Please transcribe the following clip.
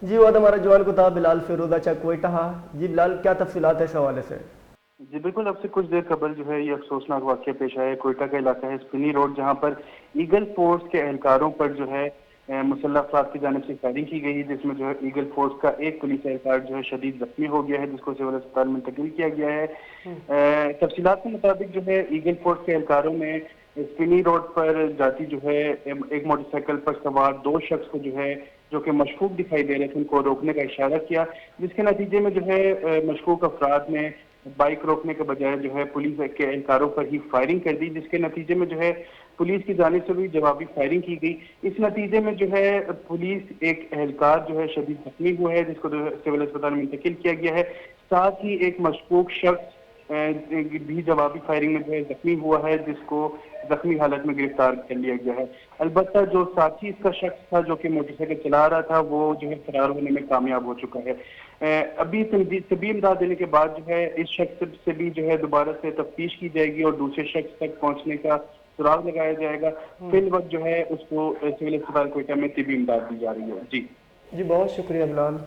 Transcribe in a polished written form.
जी वो हमारा जवान को था बिलाल फिरोजा कोयटा। जी बिलाल, क्या तफसीलात है इस हवाले से? जी बिल्कुल, अब से कुछ देर कबल जो है ये अफसोसनाक वाक़या पेश आया है। कोयटा का इलाका है स्पिनी रोड, जहाँ पर ईगल फोर्स के एहलकारों पर जो है मुसल्लह अफराद की जानिब से फायरिंग की गई है, जिसमें जो है ईगल फोर्स का एक पुलिस एहलकार जो है शदीद जख्मी हो गया है, जिसको सिविल अस्पताल में मुंतकिल किया गया है। तफसीलात के मुताबिक जो है ईगल फोर्स के एहलकारों में स्पिनी रोड पर जाती जो है एक मोटरसाइकिल पर सवार दो शख्स को जो है, जो कि मशकूक दिखाई दे रहे थे, उनको रोकने का इशारा किया, जिसके नतीजे में जो है मशकूक अफराद ने बाइक रोकने के बजाय जो है पुलिस के एहलकारों पर ही फायरिंग कर दी, जिसके नतीजे में जो है पुलिस की जानिब से भी जवाबी फायरिंग की गई। इस नतीजे में जो है पुलिस एक एहलकार जो है शदीद जख्मी हुआ है, जिसको जो है सिविल अस्पताल में मुंतकिल किया गया है। साथ ही एक मशकूक शख्स भी जवाबी फायरिंग में जो है जख्मी हुआ है, जिसको जख्मी हालत में गिरफ्तार कर लिया गया है। अलबत्ता जो साथी इसका शख्स था, जो कि मोटरसाइकिल चला रहा था, वो जो है फरार होने में कामयाब हो चुका है। अभी तबी इमदाद देने के बाद जो है इस शख्स से भी जो है दोबारा से तफ्तीश की जाएगी और दूसरे शख्स तक पहुंचने का सुराग लगाया जाएगा। फिल वक्त जो है उसको सिविल अस्पताल कोयटा में तबी इमदाद दी जा रही है। जी जी बहुत शुक्रिया बिलाल।